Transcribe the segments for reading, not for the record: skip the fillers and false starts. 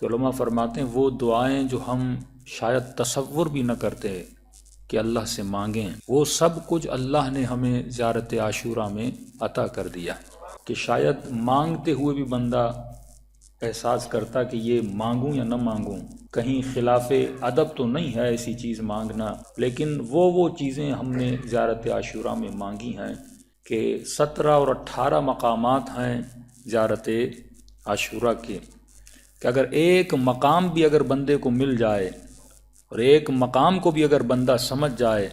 تو علماء فرماتے ہیں وہ دعائیں جو ہم شاید تصور بھی نہ کرتے کہ اللہ سے مانگیں، وہ سب کچھ اللہ نے ہمیں زیارت عاشوراء میں عطا کر دیا، کہ شاید مانگتے ہوئے بھی بندہ احساس کرتا کہ یہ مانگوں یا نہ مانگوں، کہیں خلاف ادب تو نہیں ہے ایسی چیز مانگنا، لیکن وہ چیزیں ہم نے زیارت عاشوراء میں مانگی ہیں کہ 17 اور 18 مقامات ہیں زیارت عاشوراء کے، کہ اگر ایک مقام بھی اگر بندے کو مل جائے اور ایک مقام کو بھی اگر بندہ سمجھ جائے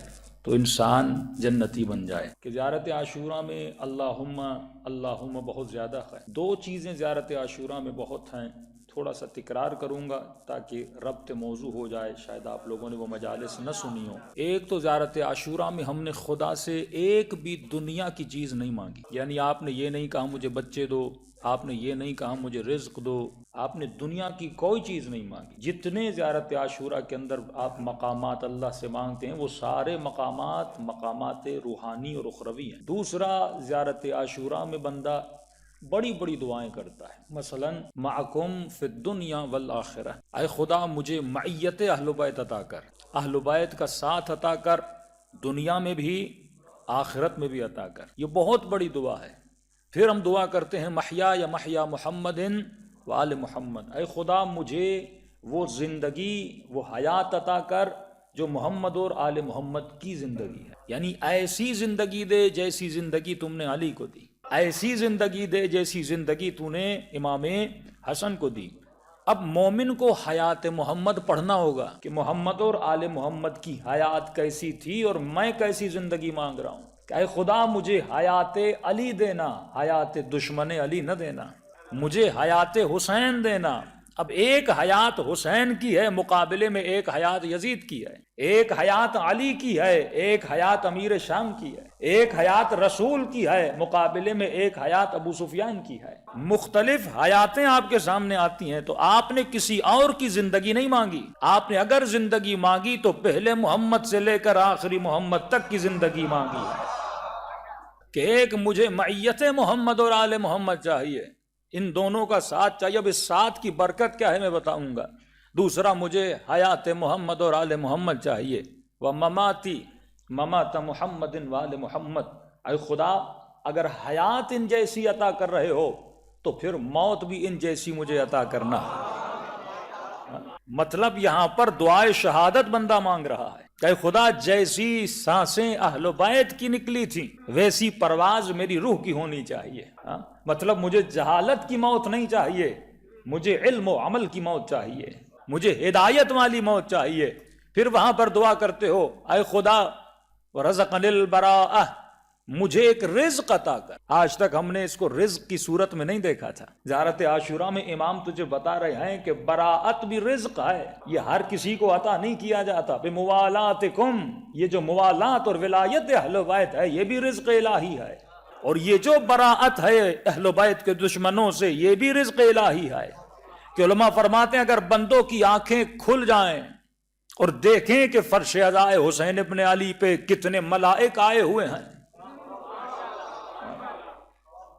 تو انسان جنتی بن جائے۔ کہ زیارت عاشوراء میں اللہم بہت زیادہ ہے۔ 2 چیزیں زیارت عاشوراء میں بہت ہیں، تھوڑا سا تکرار کروں گا تاکہ ربط موضوع ہو جائے، شاید آپ لوگوں نے وہ مجالس نہ سنی ہو۔ ایک تو زیارت عاشوراء میں ہم نے خدا سے ایک بھی دنیا کی چیز نہیں مانگی، یعنی آپ نے یہ نہیں کہا مجھے بچے دو، آپ نے یہ نہیں کہا مجھے رزق دو، آپ نے دنیا کی کوئی چیز نہیں مانگی۔ جتنے زیارت عاشوراء کے اندر آپ مقامات اللہ سے مانگتے ہیں وہ سارے مقامات روحانی اور اخروی ہیں۔ دوسرا، زیارت عاشوراء میں بندہ بڑی بڑی دعائیں کرتا ہے، مثلا معکم فی الدنیا والآخرہ، اے خدا مجھے معیت اہل بیت عطا کر، اہل بیت کا ساتھ عطا کر، دنیا میں بھی آخرت میں بھی عطا کر، یہ بہت بڑی دعا ہے۔ پھر ہم دعا کرتے ہیں محیا یا محیا محمد وآل محمد، اے خدا مجھے وہ زندگی وہ حیات عطا کر جو محمد اور آل محمد کی زندگی ہے، یعنی ایسی زندگی دے جیسی زندگی تم نے علی کو دی، ایسی زندگی دے جیسی زندگی تو نے امام حسن کو دی۔ اب مومن کو حیات محمد پڑھنا ہوگا کہ محمد اور آل محمد کی حیات کیسی تھی اور میں کیسی زندگی مانگ رہا ہوں، کہ اے خدا مجھے حیات علی دینا، حیات دشمن علی نہ دینا، مجھے حیات حسین دینا۔ اب ایک حیات حسین کی ہے مقابلے میں ایک حیات یزید کی ہے، ایک حیات علی کی ہے، ایک حیات امیر شام کی ہے، ایک حیات رسول کی ہے مقابلے میں ایک حیات ابو سفیان کی ہے۔ مختلف حیاتیں آپ کے سامنے آتی ہیں، تو آپ نے کسی اور کی زندگی نہیں مانگی، آپ نے اگر زندگی مانگی تو پہلے محمد سے لے کر آخری محمد تک کی زندگی مانگی ہے، کہ ایک مجھے معیت محمد اور آل محمد چاہیے، ان دونوں کا ساتھ چاہیے۔ اب اس ساتھ کی برکت کیا ہے میں بتاؤں گا۔ دوسرا، مجھے حیات محمد اور آل محمد چاہیے، ومماتی ممات محمد وآل محمد، اے خدا اگر حیات ان جیسی عطا کر رہے ہو تو پھر موت بھی ان جیسی مجھے عطا کرنا۔ مطلب یہاں پر دعائے شہادت بندہ مانگ رہا ہے کہ خدا جیسی سانسیں اہل بیت کی نکلی تھی ویسی پرواز میری روح کی ہونی چاہیے۔ مطلب مجھے جہالت کی موت نہیں چاہیے، مجھے علم و عمل کی موت چاہیے، مجھے ہدایت والی موت چاہیے۔ پھر وہاں پر دعا کرتے ہو اے خدا ورزقنی البراءہ، مجھے ایک رزق عطا کر۔ آج تک ہم نے اس کو رزق کی صورت میں نہیں دیکھا تھا۔ زیارت عاشوراء میں امام تجھے بتا رہے ہیں کہ براءت بھی رزق ہے، یہ ہر کسی کو عطا نہیں کیا جاتا۔ بموالاتکم، یہ جو موالات اور ولایت اہل بیت ہے یہ بھی رزق الہی ہے، اور یہ جو براءت ہے اہل بیت کے دشمنوں سے یہ بھی رزق الہی ہے۔ کہ علماء فرماتے ہیں اگر بندوں کی آنکھیں کھل جائیں اور دیکھیں کہ فرش عزائے حسین ابن علی پہ کتنے ملائک آئے ہوئے ہیں،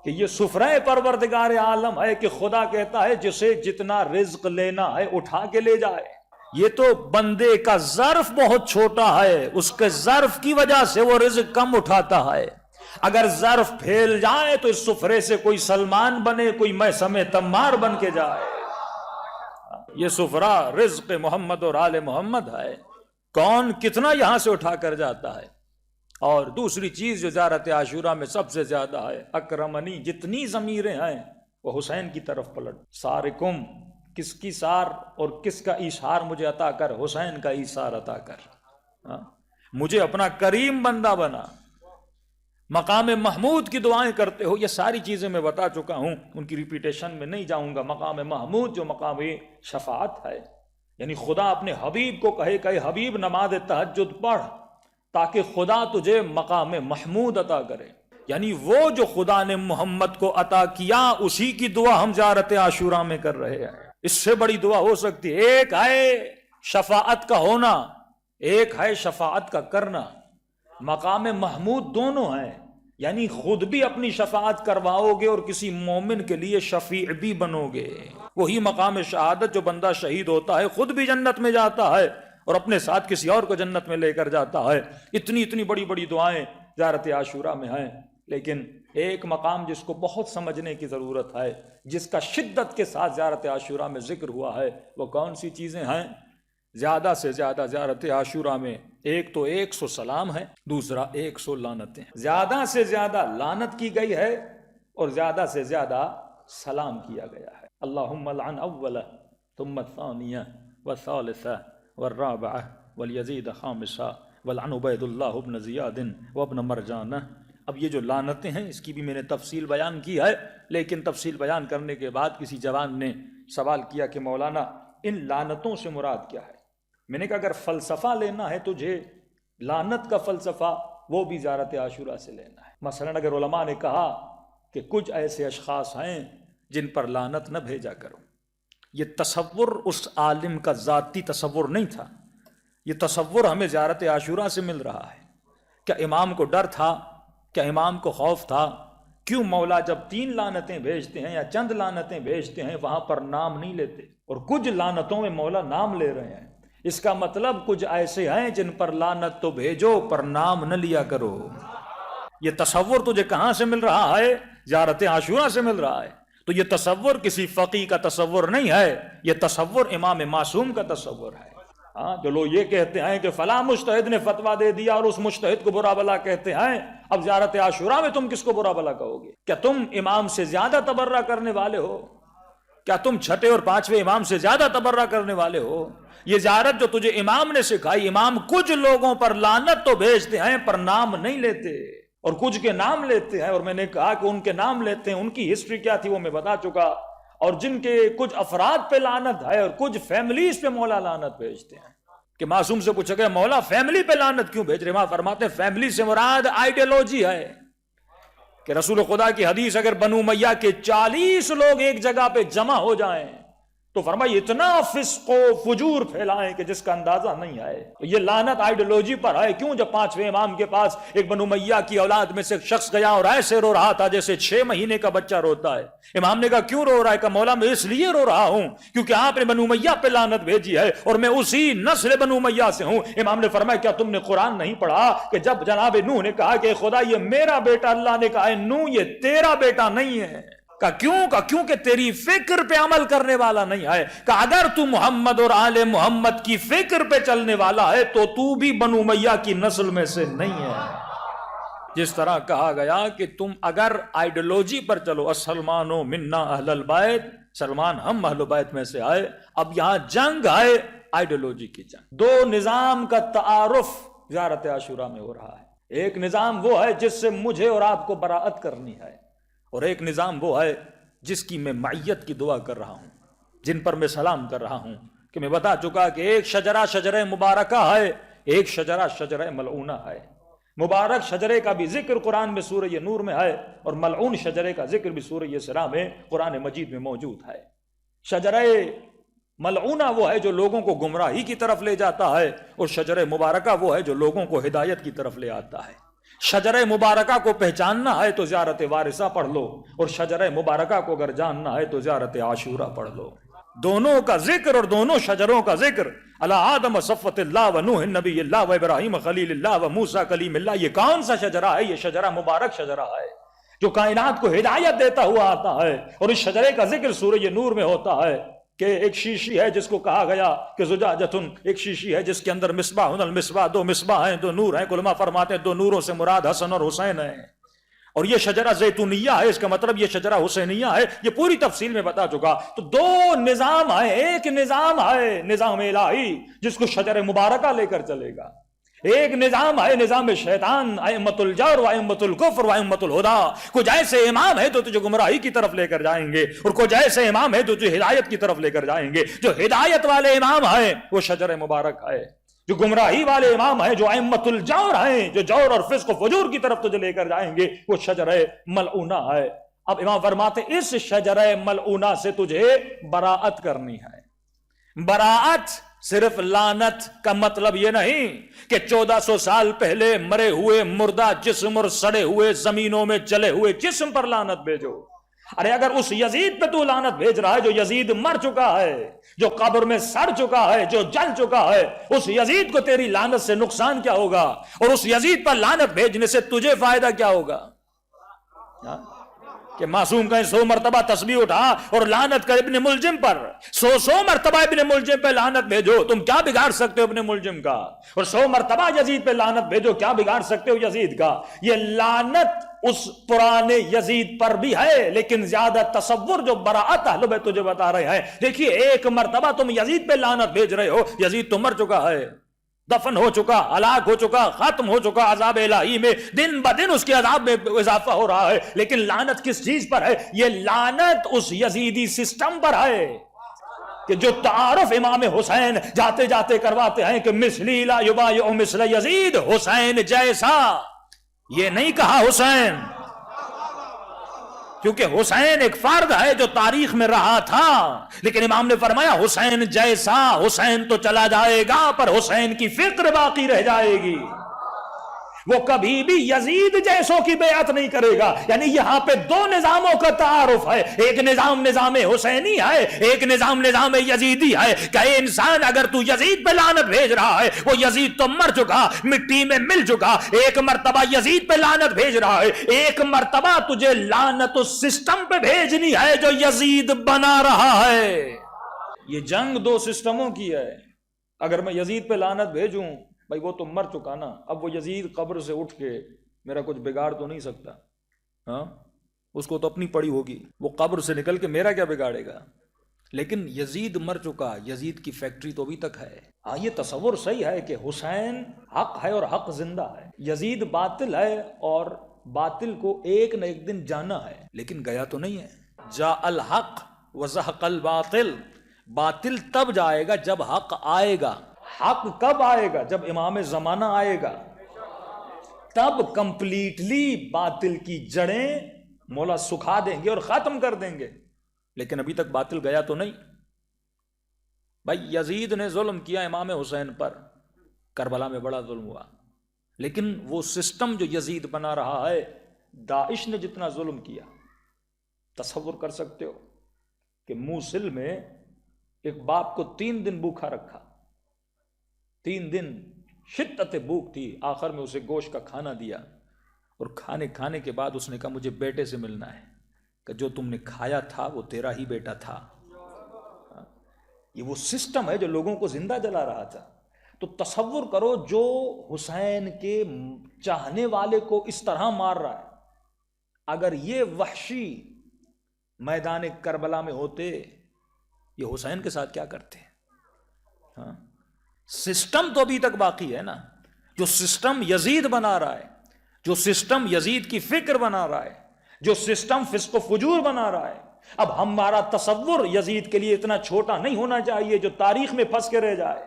کہ یہ سفرہ پروردگار عالم ہے، کہ خدا کہتا ہے جسے جتنا رزق لینا ہے اٹھا کے لے جائے۔ یہ تو بندے کا ظرف بہت چھوٹا ہے، اس کے ظرف کی وجہ سے وہ رزق کم اٹھاتا ہے۔ اگر ظرف پھیل جائے تو اس سفرے سے کوئی سلمان بنے، کوئی میثم تمار بن کے جائے۔ یہ سفرہ رزق محمد اور آل محمد ہے، کون کتنا یہاں سے اٹھا کر جاتا ہے۔ اور دوسری چیز جو زیارت عاشوراء میں سب سے زیادہ ہے، اکرمنی، جتنی ضمیریں ہیں وہ حسین کی طرف پلٹ۔ سارکم، کس کی سار اور کس کا ایثار مجھے عطا کر، حسین کا ایثار عطا کر، مجھے اپنا کریم بندہ بنا۔ مقام محمود کی دعائیں کرتے ہو، یہ ساری چیزیں میں بتا چکا ہوں، ان کی ریپیٹیشن میں نہیں جاؤں گا۔ مقام محمود جو مقام شفاعت ہے، یعنی خدا اپنے حبیب کو کہے کہ حبیب نماز تہجد پڑھ تاکہ خدا تجھے مقام محمود عطا کرے، یعنی وہ جو خدا نے محمد کو عطا کیا اسی کی دعا ہم زیارت عاشوراء میں کر رہے ہیں۔ اس سے بڑی دعا ہو سکتی ہے؟ ایک ہے شفاعت کا ہونا، ایک ہے شفاعت کا کرنا۔ مقام محمود دونوں ہیں، یعنی خود بھی اپنی شفاعت کرواؤ گے اور کسی مومن کے لیے شفیع بھی بنو گے. وہی مقام شہادت جو بندہ شہید ہوتا ہے خود بھی جنت میں جاتا ہے اور اپنے ساتھ کسی اور کو جنت میں لے کر جاتا ہے. اتنی بڑی بڑی دعائیں زیارت عاشورہ میں ہیں. لیکن ایک مقام جس کو بہت سمجھنے کی ضرورت ہے، جس کا شدت کے ساتھ زیارت عاشورہ میں ذکر ہوا ہے، وہ کون سی چیزیں ہیں؟ زیادہ سے زیادہ زیارت عاشورہ میں ایک تو 100 سلام ہے، دوسرا 100 لعنتیں ہیں. زیادہ سے زیادہ لعنت کی گئی ہے اور زیادہ سے زیادہ سلام کیا گیا ہے. اللہم لعن اول ثم الثانیہ والثالثہ والرابعہ والیزید خامسہ ولعن عبید اللہ ابن زیاد وابن مرجانہ. اب یہ جو لعنتیں ہیں اس کی بھی میں نے تفصیل بیان کی ہے، لیکن تفصیل بیان کرنے کے بعد کسی جوان نے سوال کیا کہ مولانا ان لعنتوں سے مراد کیا ہے؟ میں نے کہا اگر فلسفہ لینا ہے تجھے لعنت کا فلسفہ، وہ بھی زیارت عاشورہ سے لینا ہے. مثلا اگر علماء نے کہا کہ کچھ ایسے اشخاص ہیں جن پر لعنت نہ بھیجا کرو، یہ تصور اس عالم کا ذاتی تصور نہیں تھا، یہ تصور ہمیں زیارت عاشورہ سے مل رہا ہے. کیا امام کو ڈر تھا؟ کیا امام کو خوف تھا؟ کیوں مولا جب 3 لعنتیں بھیجتے ہیں یا چند لعنتیں بھیجتے ہیں وہاں پر نام نہیں لیتے، اور کچھ لعنتوں میں مولا نام لے رہے ہیں؟ اس کا مطلب کچھ ایسے ہیں جن پر لعنت تو بھیجو پر نام نہ لیا کرو. یہ تصور تجھے کہاں سے مل رہا ہے؟ زیارت عاشورہ سے مل رہا ہے. تو یہ تصور کسی فقی کا تصور نہیں ہے، یہ تصور امام معصوم کا تصور ہے. جو لوگ یہ کہتے ہیں کہ فلاں مجتہد نے فتویٰ دے دیا اور اس مجتہد کو برا بلا کہتے ہیں، اب زیارت عاشورہ میں تم کس کو برا بلا کہو گے؟ کیا تم امام سے زیادہ تبرہ کرنے والے ہو؟ کیا تم چھٹے اور 5ویں امام سے زیادہ تبرہ کرنے والے ہو؟ یہ زیارت جو تجھے امام نے سکھائی، امام کچھ لوگوں پر لعنت تو بھیجتے ہیں پر نام نہیں لیتے، اور کچھ کے نام لیتے ہیں. اور میں نے کہا کہ ان کے نام لیتے ہیں، ان کی ہسٹری کیا تھی وہ میں بتا چکا. اور جن کے کچھ افراد پہ لعنت ہے اور کچھ فیملیز پہ مولا لعنت بھیجتے ہیں. کہ معصوم سے پوچھا گیا مولا فیملی پہ لعنت کیوں بھیج رہے؟ وہاں فرماتے ہیں فیملی سے مراد آئیڈیالوجی ہے. کہ رسول خدا کی حدیث اگر بنو امیہ کے 40 لوگ ایک جگہ پہ جمع ہو جائیں تو فرمایا اتنا فسق و فجور پھیلائیں کہ جس کا اندازہ نہیں آئے. تو یہ لعنت آئیڈیالوجی پر ہے. کیوں؟ جب 5ویں امام کے پاس ایک بنو امیہ کی اولاد میں سے ایک شخص گیا اور ایسے رو رہا تھا جیسے 6 مہینے کا بچہ روتا ہے. امام نے کہا کیوں رو رہا ہے؟ کہ مولا میں اس لیے رو رہا ہوں کیونکہ آپ نے بنو امیہ پہ لعنت بھیجی ہے اور میں اسی نسل بنو امیہ سے ہوں. امام نے فرمایا کیا تم نے قرآن نہیں پڑھا کہ جب جناب نوح نے کہا کہ خدا یہ میرا بیٹا، اللہ نے کہا نوح یہ تیرا بیٹا نہیں ہے. کیونکہ تیری فکر پہ عمل کرنے والا نہیں ہے. کہ اگر تو محمد اور آل محمد کی فکر پہ چلنے والا ہے تو تو بھی بنو امیہ کی نسل میں سے نہیں ہے. جس طرح کہا گیا کہ تم اگر آئیڈیالوجی پر چلو، سلمانو منا اہل البیت، سلمان ہم اہل بیت میں سے آئے. اب یہاں جنگ ہے آئیڈیالوجی کی جنگ. 2 نظام کا تعارف زیارت عاشورہ میں ہو رہا ہے. ایک نظام وہ ہے جس سے مجھے اور آپ کو براءت کرنی ہے، اور ایک نظام وہ ہے جس کی میں معیت کی دعا کر رہا ہوں، جن پر میں سلام کر رہا ہوں. کہ میں بتا چکا کہ ایک شجرہ شجرہ مبارکہ ہے، ایک شجرہ شجرہ ملعونہ ہے. مبارک شجرے کا بھی ذکر قرآن میں سورہ نور میں ہے، اور ملعون شجرے کا ذکر بھی سورہ اسراء میں قرآن مجید میں موجود ہے. شجرہ ملعونہ وہ ہے جو لوگوں کو گمراہی کی طرف لے جاتا ہے، اور شجرہ مبارکہ وہ ہے جو لوگوں کو ہدایت کی طرف لے آتا ہے. شجرہ مبارکہ کو پہچاننا ہے تو زیارت وارثہ پڑھ لو، اور شجرہ مبارکہ کو اگر جاننا ہے تو زیارت عاشورہ پڑھ لو. دونوں کا ذکر اور دونوں شجروں کا ذکر، علی آدم صفوۃ اللہ و نوح نبی اللہ و ابراہیم خلیل اللہ و موسیٰ کلیم اللہ. یہ کون سا شجرہ ہے؟ یہ شجرہ مبارک شجرہ ہے جو کائنات کو ہدایت دیتا ہوا آتا ہے. اور اس شجرے کا ذکر سورہ نور میں ہوتا ہے کہ ایک شیشی ہے جس کو کہا گیا کہ زجاجتن، ایک شیشی ہے جس کے اندر مصباح المصباح، 2 مصباح ہیں، 2 نور ہیں. علماء فرماتے ہیں 2 نوروں سے مراد حسن اور حسین ہیں. اور یہ شجرہ زیتونیہ ہے، اس کا مطلب یہ شجرہ حسینیہ ہے. یہ پوری تفصیل میں بتا چکا. تو 2 نظام ہیں. ایک نظام ہے نظام الہی جس کو شجرہ مبارکہ لے کر چلے گا. ایک نظام ہے نظام شیطان، ائمۃ الجور و ائمۃ الکفر و ائمۃ الہدی. کچھ ایسے امام ہے تو تجھے گمراہی کی طرف لے کر جائیں گے، اور کچھ ایسے امام ہے تو تجھے ہدایت کی طرف لے کر جائیں گے. جو ہدایت والے امام ہیں وہ شجر مبارک ہے. جو گمراہی والے امام ہیں، جو ائمۃ الجور ہیں، جو جور اور فسق و فجور کی طرف تجھے لے کر جائیں گے، وہ شجر ملعونہ ہے. اب امام فرماتے اس شجر ملعونہ سے تجھے براءت کرنی ہے. براعت صرف لعنت کا مطلب یہ نہیں کہ 1400 سال پہلے مرے ہوئے مردہ جسم اور سڑے ہوئے زمینوں میں جلے ہوئے جسم پر لعنت بھیجو. ارے اگر اس یزید پہ تو لعنت بھیج رہا ہے جو یزید مر چکا ہے، جو قبر میں سڑ چکا ہے، جو جل چکا ہے، اس یزید کو تیری لعنت سے نقصان کیا ہوگا؟ اور اس یزید پر لعنت بھیجنے سے تجھے فائدہ کیا ہوگا؟ کہ معصوم کہیں 100 مرتبہ تسبیح اٹھا اور لعنت کر ابن ملجم پر، 100 مرتبہ ابن ملجم پہ لعنت بھیجو، تم کیا بگاڑ سکتے ہو ابن ملجم کا؟ اور 100 مرتبہ یزید پہ لعنت بھیجو، کیا بگاڑ سکتے ہو یزید کا؟ یہ لعنت اس پرانے یزید پر بھی ہے، لیکن زیادہ تصور جو براءت اہل بیت تجھے بتا رہے ہیں. دیکھیے ایک مرتبہ تم یزید پہ لعنت بھیج رہے ہو، یزید تو مر چکا ہے، دفن ہو چکا، ہلاک ہو چکا، ختم ہو چکا، عذاب الہی میں دن بدن اس کے عذاب میں اضافہ ہو رہا ہے. لیکن لعنت کس چیز پر ہے؟ یہ لعنت اس یزیدی سسٹم پر ہے کہ جو تعارف امام حسین جاتے جاتے کرواتے ہیں کہ مثلی لا یبایع مثل یزید، حسین جیسا. یہ نہیں کہا حسین، کیونکہ حسین ایک فرد ہے جو تاریخ میں رہا تھا، لیکن امام نے فرمایا حسین جیسا. حسین تو چلا جائے گا پر حسین کی فکر باقی رہ جائے گی. وہ کبھی بھی یزید جیسوں کی بیعت نہیں کرے گا. یعنی یہاں پہ دو نظاموں کا تعارف ہے، ایک نظام نظام حسینی ہے، ایک نظام نظام یزیدی ہے. کہ اے انسان اگر تو یزید پہ لعنت بھیج رہا ہے، وہ یزید تو مر چکا، مٹی میں مل چکا. ایک مرتبہ یزید پہ لعنت بھیج رہا ہے، ایک مرتبہ تجھے لعنت اس سسٹم پہ بھیجنی ہے جو یزید بنا رہا ہے. یہ جنگ دو سسٹموں کی ہے. اگر میں یزید پہ لعنت بھیجوں، بھائی وہ تو مر چکا نا، اب وہ یزید قبر سے اٹھ کے میرا کچھ بگاڑ تو نہیں سکتا. ہاں اس کو تو اپنی پڑی ہوگی، وہ قبر سے نکل کے میرا کیا بگاڑے گا؟ لیکن یزید مر چکا، یزید کی فیکٹری تو ابھی تک ہے. یہ تصور صحیح ہے کہ حسین حق ہے اور حق زندہ ہے، یزید باطل ہے اور باطل کو ایک نہ ایک دن جانا ہے، لیکن گیا تو نہیں ہے. جاء الحق وزهق الباطل. باطل تب جائے گا جب حق آئے گا. حق کب آئے گا؟ جب امام زمانہ آئے گا، تب کمپلیٹلی باطل کی جڑیں مولا سکھا دیں گے اور ختم کر دیں گے. لیکن ابھی تک باطل گیا تو نہیں. بھائی یزید نے ظلم کیا امام حسین پر، کربلا میں بڑا ظلم ہوا، لیکن وہ سسٹم جو یزید بنا رہا ہے، داعش نے جتنا ظلم کیا، تصور کر سکتے ہو کہ موصل میں ایک باپ کو 3 دن بھوکا رکھا، 3 دن شدت بھوک تھی، آخر میں اسے گوشت کا کھانا دیا، اور کھانے کے بعد اس نے کہا مجھے بیٹے سے ملنا ہے، کہ جو تم نے کھایا تھا وہ تیرا ہی بیٹا تھا. یہ وہ سسٹم ہے جو لوگوں کو زندہ جلا رہا تھا. تو تصور کرو جو حسین کے چاہنے والے کو اس طرح مار رہا ہے، اگر یہ وحشی میدان کربلا میں ہوتے، یہ حسین کے ساتھ کیا کرتے؟ ہاں سسٹم تو ابھی تک باقی ہے نا. جو سسٹم یزید بنا رہا ہے، جو سسٹم یزید کی فکر بنا رہا ہے، جو سسٹم فسق و فجور بنا رہا ہے. اب ہمارا تصور یزید کے لیے اتنا چھوٹا نہیں ہونا چاہیے جو تاریخ میں پھنس کے رہ جائے.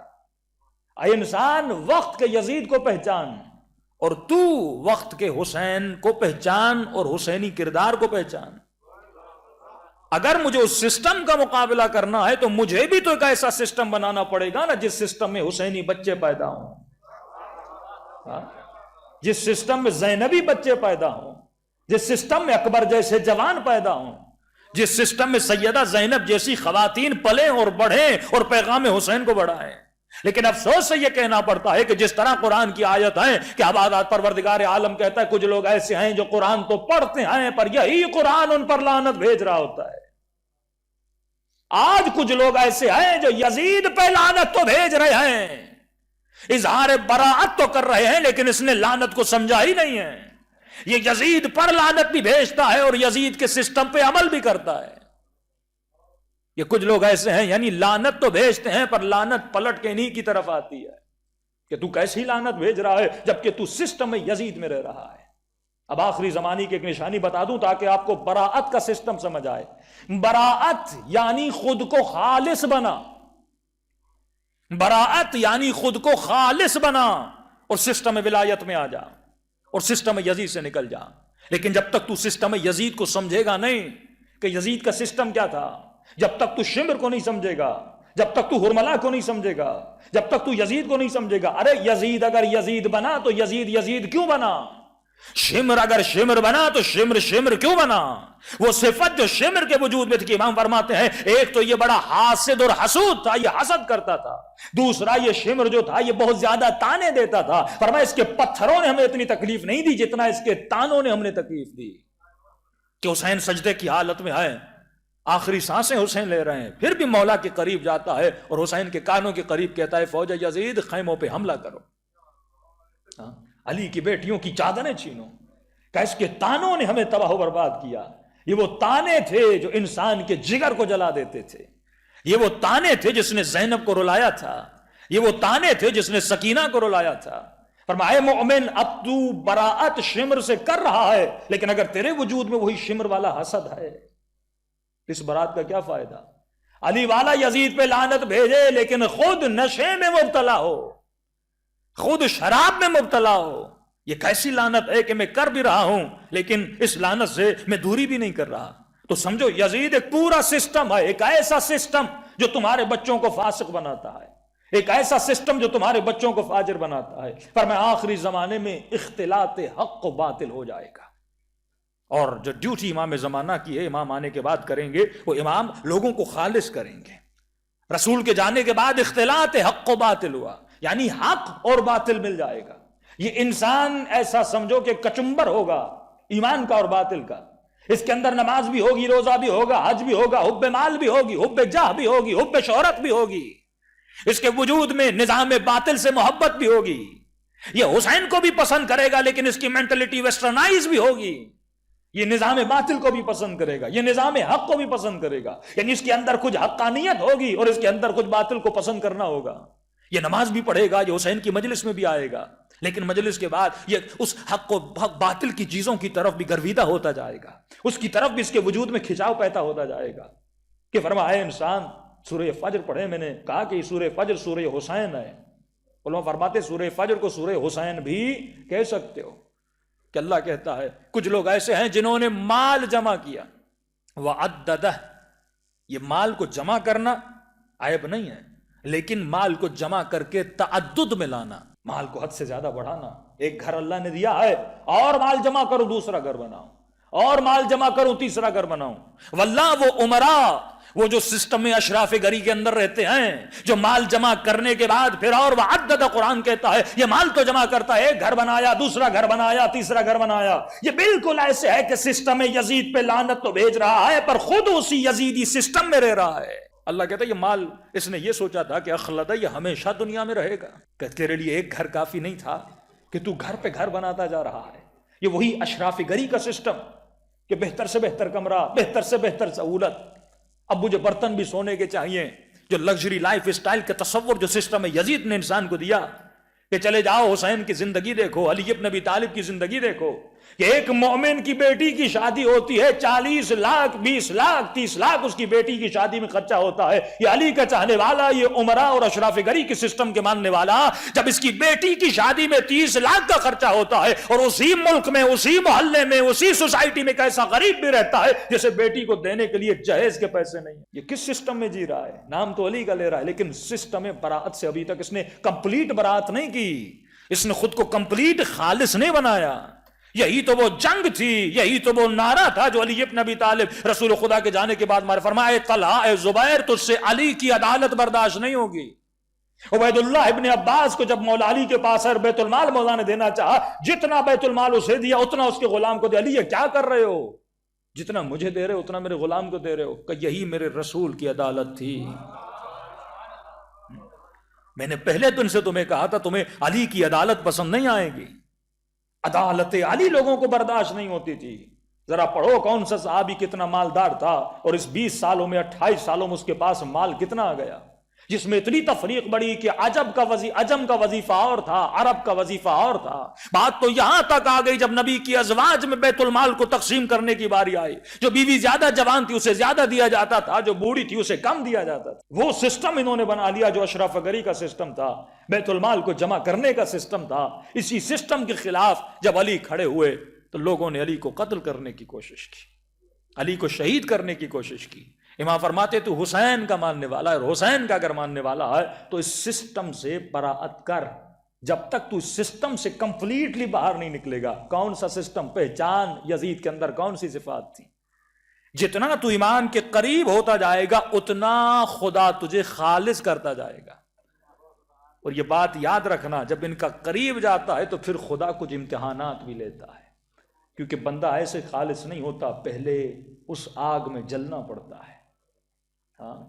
اے انسان وقت کے یزید کو پہچان، اور تو وقت کے حسین کو پہچان اور حسینی کردار کو پہچان. اگر مجھے اس سسٹم کا مقابلہ کرنا ہے تو مجھے بھی تو ایک ایسا سسٹم بنانا پڑے گا نا جس سسٹم میں حسینی بچے پیدا ہوں، جس سسٹم میں زینبی بچے پیدا ہوں، جس سسٹم میں اکبر جیسے جوان پیدا ہوں، جس سسٹم میں سیدہ زینب جیسی خواتین پلیں اور بڑھیں اور پیغام حسین کو بڑھائیں. لیکن افسوس سے یہ کہنا پڑتا ہے کہ جس طرح قرآن کی آیت ہے کہ اب پروردگار عالم کہتا ہے کچھ لوگ ایسے ہیں جو قرآن تو پڑھتے ہیں پر یہی قرآن ان پر لعنت بھیج رہا ہوتا ہے. آج کچھ لوگ ایسے ہیں جو یزید پہ لعنت تو بھیج رہے ہیں، اظہار براعت تو کر رہے ہیں، لیکن اس نے لعنت کو سمجھا ہی نہیں ہے. یہ یزید پر لعنت بھی بھیجتا ہے اور یزید کے سسٹم پہ عمل بھی کرتا ہے. یہ کچھ لوگ ایسے ہیں، یعنی لعنت تو بھیجتے ہیں پر لعنت پلٹ کے انہی کی طرف آتی ہے کہ تو کیسی لعنت بھیج رہا ہے جبکہ تو سسٹم میں یزید میں رہ رہا ہے. اب آخری زمانے کی ایک نشانی بتا دوں تاکہ آپ کو براعت کا سسٹم سمجھ آئے. براعت یعنی خود کو خالص بنا، براعت یعنی خود کو خالص بنا اور سسٹم ولایت میں آ جا اور سسٹم یزید سے نکل جا. لیکن جب تک تو سسٹم یزید کو سمجھے گا نہیں کہ یزید کا سسٹم کیا تھا، جب تک تو شمر کو نہیں سمجھے گا، جب تک تو ہرملا کو نہیں سمجھے گا، جب تک تو یزید کو نہیں سمجھے گا. ارے یزید اگر یزید بنا تو یزید کیوں بنا؟ شمر اگر شمر بنا تو شمر کیوں بنا؟ وہ صفت جو شمر کے وجود میں تھی، امام فرماتے ہیں ایک تو یہ بڑا حاسد اور حسود تھا، یہ حسد کرتا تھا. دوسرا یہ شمر جو تھا یہ بہت زیادہ تانے دیتا تھا. فرمایا اس کے پتھروں نے ہمیں اتنی تکلیف نہیں دی جتنا اس کے تانوں نے ہم نے تکلیف دی. کہ حسین سجدے کی حالت میں ہے، آخری سانسیں حسین لے رہے ہیں، پھر بھی مولا کے قریب جاتا ہے اور حسین کے کانوں کے قریب کہتا ہے فوج یزید خیموں پہ حملہ کرو، علی کی بیٹیوں کی چادریں چھینو. کہ اس کے تانوں نے ہمیں تباہ و برباد کیا. یہ وہ تانے تھے جو انسان کے جگر کو جلا دیتے تھے. یہ وہ تانے تھے جس نے زینب کو رلایا تھا. یہ وہ تانے تھے جس نے سکینہ کو رلایا تھا. فرمایا مومن اب تو براءت شمر سے کر رہا ہے، لیکن اگر تیرے وجود میں وہی شمر والا حسد ہے، اس برات کا کیا فائدہ؟ علی والا یزید پہ لعنت بھیجے لیکن خود نشے میں مبتلا ہو، خود شراب میں مبتلا ہو. یہ کیسی لعنت ہے کہ میں کر بھی رہا ہوں لیکن اس لعنت سے میں دوری بھی نہیں کر رہا. تو سمجھو یزید ایک پورا سسٹم ہے، ایک ایسا سسٹم جو تمہارے بچوں کو فاسق بناتا ہے، ایک ایسا سسٹم جو تمہارے بچوں کو فاجر بناتا ہے. پر میں آخری زمانے میں اختلاط حق و باطل ہو جائے گا، اور جو ڈیوٹی امام زمانہ کی ہے امام آنے کے بعد کریں گے، وہ امام لوگوں کو خالص کریں گے. رسول کے جانے کے بعد اختلاط حق و باطل ہوا، یعنی حق اور باطل مل جائے گا. یہ انسان ایسا سمجھو کہ کچمبر ہوگا ایمان کا اور باطل کا. اس کے اندر نماز بھی ہوگی، روزہ بھی ہوگا، حج بھی ہوگا، حب مال بھی ہوگی، حب جاہ بھی ہوگی، حب شہرت بھی ہوگی. اس کے وجود میں نظام باطل سے محبت بھی ہوگی. یہ حسین کو بھی پسند کرے گا لیکن اس کی مینٹلٹی ویسٹرنائز بھی ہوگی. یہ نظام باطل کو بھی پسند کرے گا، یہ نظام حق کو بھی پسند کرے گا. یعنی اس کے اندر کچھ حقانیت ہوگی اور اس کے اندر کچھ باطل کو پسند کرنا ہوگا. یہ نماز بھی پڑھے گا، یہ حسین کی مجلس میں بھی آئے گا، لیکن مجلس کے بعد یہ اس حق و باطل کی چیزوں کی طرف بھی گرویدہ ہوتا جائے گا، اس کی طرف بھی اس کے وجود میں کھچاؤ پیدا ہوتا جائے گا. کہ فرمایا انسان سورہ فجر پڑھے. میں نے کہا کہ سورہ فجر سورہ حسین ہے. علماء فرماتے سورہ فجر کو سورہ حسین بھی کہہ سکتے ہو. کہ اللہ کہتا ہے کچھ لوگ ایسے ہیں جنہوں نے مال جمع کیا، وعددہ. یہ مال کو جمع کرنا عیب نہیں ہے، لیکن مال کو جمع کر کے تعدد میں لانا، مال کو حد سے زیادہ بڑھانا. ایک گھر اللہ نے دیا ہے اور مال جمع کرو دوسرا گھر بناؤ، اور مال جمع کرو تیسرا گھر بناؤ. واللہ وہ عمراء، وہ جو سسٹم میں اشراف گری کے اندر رہتے ہیں، جو مال جمع کرنے کے بعد پھر اور وعدد، قرآن کہتا ہے یہ مال تو جمع کرتا ہے، ایک گھر بنایا، دوسرا گھر بنایا، تیسرا گھر بنایا. یہ بالکل ایسے ہے کہ سسٹم یزید پہ لعنت تو بھیج رہا ہے پر خود اسی یزیدی سسٹم میں رہ رہا ہے. اللہ کہتا ہے یہ مال اس نے یہ سوچا تھا کہ اخلدہ یہ ہمیشہ دنیا میں رہے گا، کہ تیرے لیے ایک گھر کافی نہیں تھا کہ تو گھر پہ گھر بناتا جا رہا ہے. یہ وہی اشراف گری کا سسٹم کہ بہتر سے بہتر کمرہ، بہتر سے بہتر سہولت. اب مجھے برتن بھی سونے کے چاہیے. جو لگژری لائف اسٹائل کا تصور جو سسٹم یزید نے انسان کو دیا کہ چلے جاؤ حسین کی زندگی دیکھو، علی ابن ابی طالب کی زندگی دیکھو کہ ایک مومن کی بیٹی کی شادی ہوتی ہے 40 لاکھ 20 لاکھ 30 لاکھ اس کی بیٹی کی شادی میں خرچہ ہوتا ہے. یہ علی کا چاہنے والا، یہ عمرہ اور اشراف گری کے سسٹم کے ماننے والا، جب اس کی بیٹی کی شادی میں 30 لاکھ کا خرچہ ہوتا ہے اور اسی ملک میں، اسی محلے میں، اسی سوسائٹی میں کیسا غریب بھی رہتا ہے جسے بیٹی کو دینے کے لیے جہیز کے پیسے نہیں. یہ کس سسٹم میں جی رہا ہے؟ نام تو علی کا لے رہا ہے لیکن سسٹم براعت سے ابھی تک اس نے کمپلیٹ براعت نہیں کی، اس نے خود کو کمپلیٹ خالص نہیں بنایا. یہی تو وہ جنگ تھی، یہی تو وہ نعرہ تھا جو علی ابن ابی طالب رسول خدا کے جانے کے بعد فرمائے طلحہ اے زبیر تجھ سے علی کی عدالت برداشت نہیں ہوگی. عبید اللہ ابن عباس کو جب مولا علی کے پاس بیت المال مولا نے دینا چاہا، جتنا بیت المال اسے دیا اتنا اس کے غلام کو دیا. علی یہ کیا کر رہے ہو؟ جتنا مجھے دے رہے ہو اتنا میرے غلام کو دے رہے ہو. کہ یہی میرے رسول کی عدالت تھی. میں نے پہلے دن سے تمہیں کہا تھا تمہیں علی کی عدالت پسند نہیں آئے گی. عدالت علی لوگوں کو برداشت نہیں ہوتی تھی. ذرا پڑھو کون سا صحابی کتنا مالدار تھا اور اس 20 سالوں میں 28 سالوں میں اس کے پاس مال کتنا آ گیا، جس میں اتنی تفریق بڑی کہ عجم کا وظیفہ اور تھا، عرب کا وظیفہ اور تھا. بات تو یہاں تک آ گئی جب نبی کی ازواج میں بیت المال کو تقسیم کرنے کی باری آئی، جو بیوی زیادہ جوان تھی اسے زیادہ دیا جاتا تھا، جو بوڑھی تھی اسے کم دیا جاتا تھا. وہ سسٹم انہوں نے بنا لیا جو اشراف گری کا سسٹم تھا، بیت المال کو جمع کرنے کا سسٹم تھا. اسی سسٹم کے خلاف جب علی کھڑے ہوئے تو لوگوں نے علی کو قتل کرنے کی کوشش کی، علی کو شہید کرنے کی کوشش کی. امام فرماتے تو حسین کا ماننے والا ہے، اور حسین کا اگر ماننے والا ہے تو اس سسٹم سے براءت کر، جب تک تو اس سسٹم سے کمپلیٹلی باہر نہیں نکلے گا۔ کون سا سسٹم؟ پہچان یزید کے اندر کون سی صفات تھی۔ جتنا تو ایمان کے قریب ہوتا جائے گا اتنا خدا تجھے خالص کرتا جائے گا۔ اور یہ بات یاد رکھنا، جب ان کا قریب جاتا ہے تو پھر خدا کچھ امتحانات بھی لیتا ہے، کیونکہ بندہ ایسے خالص نہیں ہوتا، پہلے اس آگ میں جلنا پڑتا ہے، ہاں،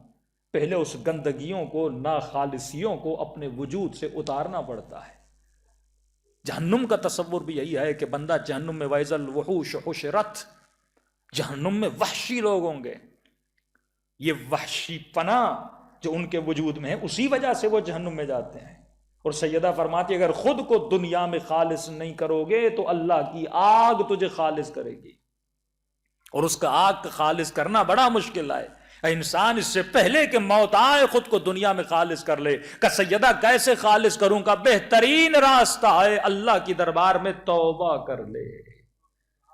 پہلے اس گندگیوں کو، ناخالصیوں کو اپنے وجود سے اتارنا پڑتا ہے۔ جہنم کا تصور بھی یہی ہے کہ بندہ جہنم میں وَإِذَا الْوُحُوشُ حُشِرَتْ، جہنم میں وحشی لوگ ہوں گے، یہ وحشی پنا جو ان کے وجود میں ہے اسی وجہ سے وہ جہنم میں جاتے ہیں۔ اور سیدہ فرماتی اگر خود کو دنیا میں خالص نہیں کرو گے تو اللہ کی آگ تجھے خالص کرے گی، اور اس کا آگ خالص کرنا بڑا مشکل ہے۔ انسان اس سے پہلے کہ موت آئے خود کو دنیا میں خالص کر لے۔ کہ سیدہ کیسے خالص کروں؟ کا بہترین راستہ ہے اللہ کی دربار میں توبہ کر لے۔